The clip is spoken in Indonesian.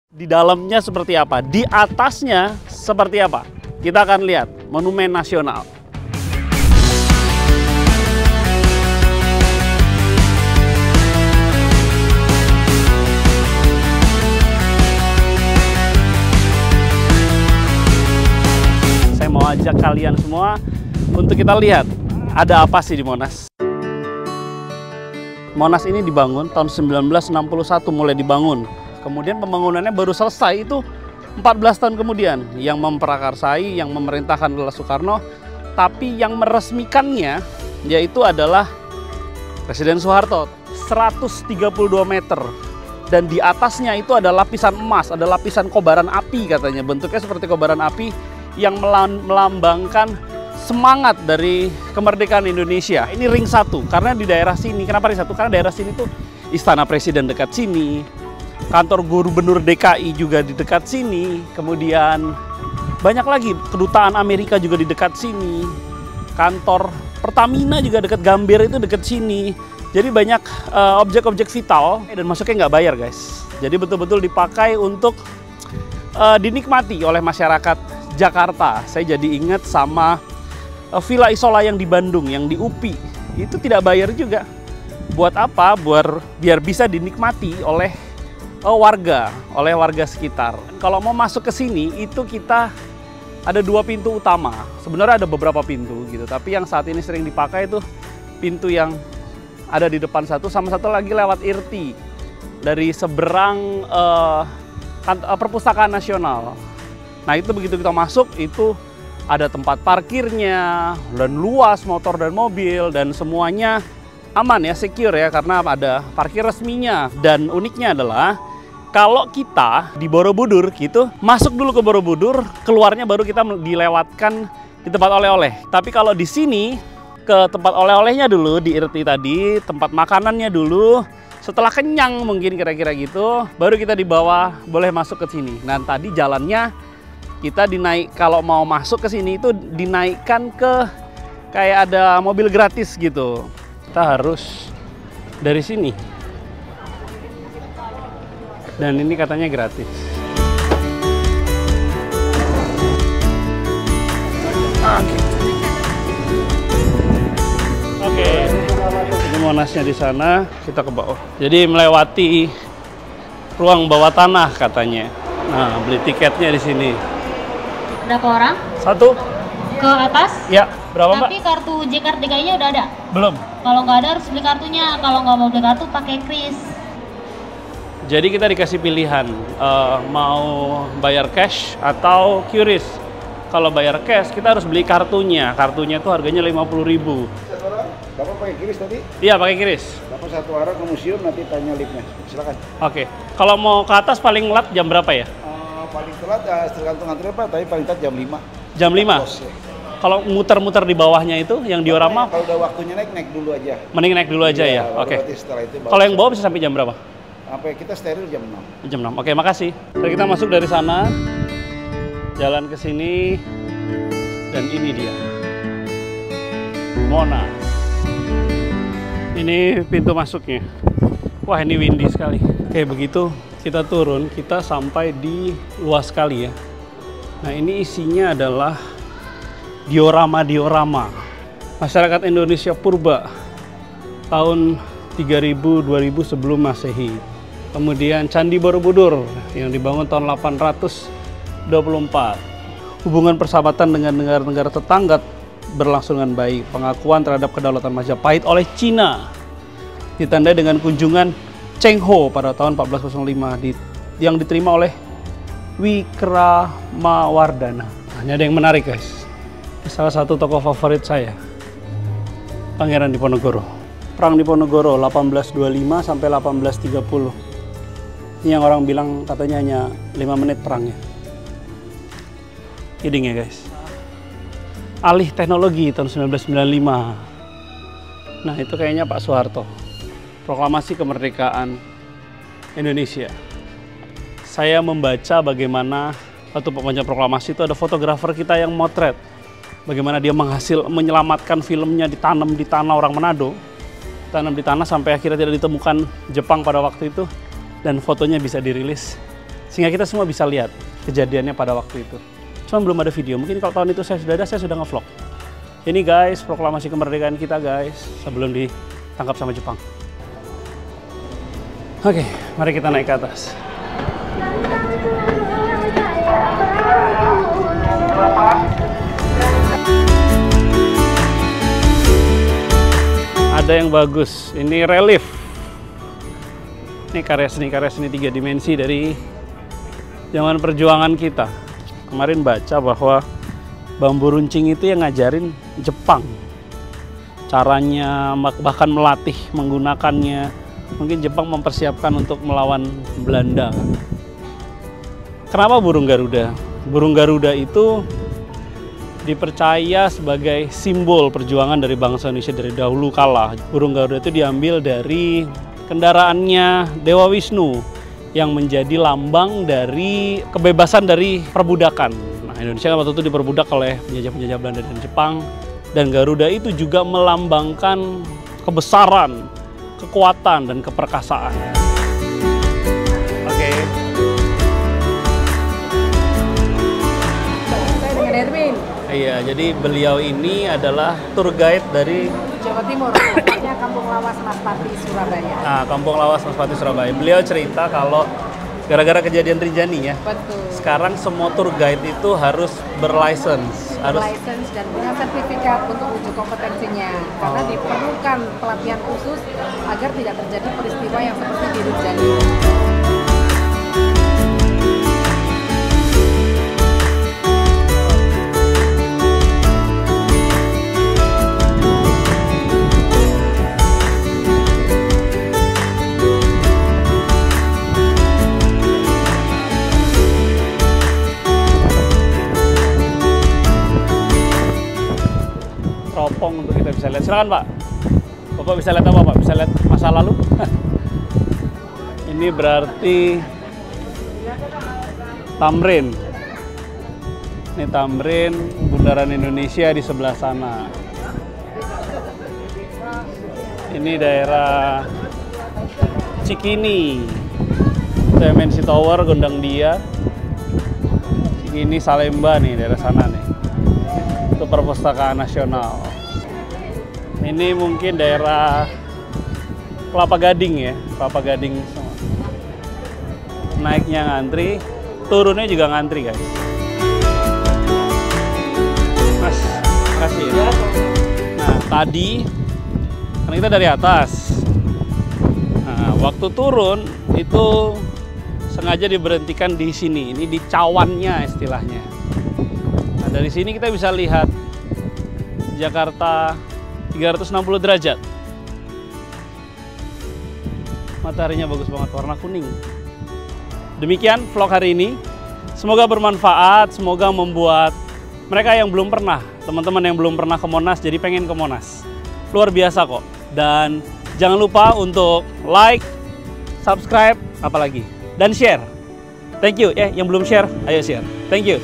Di dalamnya seperti apa, di atasnya seperti apa. Kita akan lihat Monumen Nasional. Saya mau ajak kalian semua untuk kita lihat ada apa sih di Monas. Monas ini dibangun tahun 1961, mulai dibangun. Kemudian pembangunannya baru selesai itu 14 tahun kemudian. Yang memprakarsai, yang memerintahkan adalah Soekarno, tapi yang meresmikannya yaitu adalah Presiden Soeharto. 132 meter. Dan di atasnya itu ada lapisan emas, ada lapisan kobaran api katanya. Bentuknya seperti kobaran api yang melambangkan semangat dari kemerdekaan Indonesia. Ini ring 1, karena di daerah sini, kenapa ring 1? Karena daerah sini tuh Istana Presiden dekat sini, kantor Gubernur DKI juga di dekat sini, kemudian banyak lagi, kedutaan Amerika juga di dekat sini, kantor Pertamina juga dekat Gambir itu dekat sini. Jadi banyak objek-objek vital dan masuknya nggak bayar guys. Jadi betul-betul dipakai untuk dinikmati oleh masyarakat Jakarta. Saya jadi ingat sama Villa Isola yang di Bandung, yang di UPI, itu tidak bayar juga. Buat apa? Biar bisa dinikmati oleh warga sekitar. Kalau mau masuk ke sini itu kita ada 2 pintu utama. Sebenarnya ada beberapa pintu gitu, tapi yang saat ini sering dipakai itu pintu yang ada di depan satu, sama satu lagi lewat IRTI dari seberang Perpustakaan Nasional. Nah itu begitu kita masuk itu ada tempat parkirnya dan luas motor dan mobil dan semuanya aman ya, secure ya, karena ada parkir resminya. Dan uniknya adalah kalau kita di Borobudur gitu, masuk dulu ke Borobudur, keluarnya baru kita dilewatkan di tempat oleh-oleh. Tapi kalau di sini ke tempat oleh-olehnya dulu di IRTI tadi, tempat makanannya dulu. Setelah kenyang mungkin kira-kira gitu, baru kita dibawa boleh masuk ke sini. Nah tadi jalannya kita dinaik, kalau mau masuk ke sini itu dinaikkan ke kayak ada mobil gratis gitu. Kita harus dari sini. Dan ini katanya gratis. Oke. Ini Monasnya di sana, kita ke bawah. Jadi melewati ruang bawah tanah katanya. Nah, beli tiketnya di sini. Berapa orang? 1. Ke atas? Ya, berapa Mbak? Tapi kartu JKRDKI-nya udah ada? Belum. Kalau nggak ada harus beli kartunya. Kalau nggak mau beli kartu pakai kris. Jadi kita dikasih pilihan mau bayar cash atau QRIS. Kalau bayar cash kita harus beli kartunya. Kartunya itu harganya 50.000. Bapak pakai QRIS tadi? Iya, pakai QRIS. Bapak satu arah ke museum, nanti tanya liftnya. Silakan. Oke. Kalau mau ke atas paling lat jam berapa ya? Paling telat tergantung antrean Pak, tapi paling telat jam 5. Jam 5? Ya. Kalau muter-muter di bawahnya itu yang diorama? Kalau udah waktunya naik dulu aja. Mending naik dulu aja ya? Oke. Kalau yang bawah bisa sampai jam berapa? Sampai kita steril jam 6. Jam 6. Oke, makasih. Jadi kita masuk dari sana, jalan ke sini, dan ini dia. Monas. Ini pintu masuknya. Wah, ini windy sekali. Oke, begitu kita turun, kita sampai di luas sekali ya. Nah, ini isinya adalah diorama-diorama masyarakat Indonesia purba tahun 3000-2000 sebelum Masehi. Kemudian Candi Borobudur yang dibangun tahun 824. Hubungan persahabatan dengan negara-negara tetangga berlangsung dengan baik. Pengakuan terhadap kedaulatan Majapahit oleh Cina ditandai dengan kunjungan Cheng Ho pada tahun 1405 yang diterima oleh Wikramawardhana. Ini ada yang menarik guys. Ini salah satu tokoh favorit saya, Pangeran Diponegoro. Perang Diponegoro 1825 sampai 1830. Ini yang orang bilang katanya hanya 5 menit perangnya. Kidding ya guys. Alih teknologi tahun 1995. Nah itu kayaknya Pak Soeharto. Proklamasi kemerdekaan Indonesia. Saya membaca bagaimana waktu pembaca proklamasi itu ada fotografer kita yang motret. Bagaimana dia menyelamatkan filmnya ditanam di tanah orang Manado. Tanam di tanah sampai akhirnya tidak ditemukan Jepang pada waktu itu. Dan fotonya bisa dirilis Sehingga kita semua bisa lihat kejadiannya pada waktu itu. Cuma belum ada video, mungkin kalau tahun itu saya sudah ada, saya sudah nge-vlog. Ini guys, proklamasi kemerdekaan kita guys, sebelum ditangkap sama Jepang. Oke, mari kita naik ke atas. Ada yang bagus, ini relief. Ini karya seni 3 dimensi dari zaman perjuangan kita. Kemarin baca bahwa bambu runcing itu yang ngajarin Jepang. Caranya, bahkan melatih menggunakannya. Mungkin Jepang mempersiapkan untuk melawan Belanda. Kenapa burung Garuda? Burung Garuda itu dipercaya sebagai simbol perjuangan dari bangsa Indonesia dari dahulu kala. Burung Garuda itu diambil dari kendaraannya Dewa Wisnu yang menjadi lambang dari kebebasan dari perbudakan. Nah, Indonesia waktu itu diperbudak oleh penjajah-penjajah Belanda dan Jepang, dan Garuda itu juga melambangkan kebesaran, kekuatan, dan keperkasaan. Oke. Saya dengan Erwin. Iya, jadi beliau ini adalah tour guide dari Jawa Timur, tepatnya Kampung Lawas Maspati, Surabaya. Nah, Kampung Lawas Maspati, Surabaya. Beliau cerita kalau gara-gara kejadian Rinjani ya, Betul. sekarang semua tour guide itu harus berlicense, harus License dan punya sertifikat untuk uji kompetensinya. Karena diperlukan pelatihan khusus agar tidak terjadi peristiwa yang seperti di Rinjani. teropong untuk kita bisa lihat. Silakan Pak. Bapak bisa lihat apa Pak? Bisa lihat masa lalu? Ini berarti Tamrin. Ini Tamrin, Bundaran Indonesia di sebelah sana. Ini daerah Cikini, MNC Tower, Gondang Dia. Cikini, Salemba nih, daerah sana nih. Itu Perpustakaan Nasional. Ini mungkin daerah Kelapa Gading ya, Kelapa Gading semua. Naiknya ngantri, turunnya juga ngantri guys. Mas, makasih ya. Nah tadi kan kita dari atas. Nah, waktu turun itu sengaja diberhentikan di sini. Ini di cawannya istilahnya. Nah, dari sini kita bisa lihat Jakarta 360 derajat. Mataharinya bagus banget, warna kuning. Demikian vlog hari ini. Semoga bermanfaat, semoga membuat mereka yang belum pernah, teman-teman yang belum pernah ke Monas jadi pengen ke Monas. Luar biasa kok. Dan jangan lupa untuk like, subscribe, apalagi, dan share. Thank you. Yang belum share, ayo share. Thank you.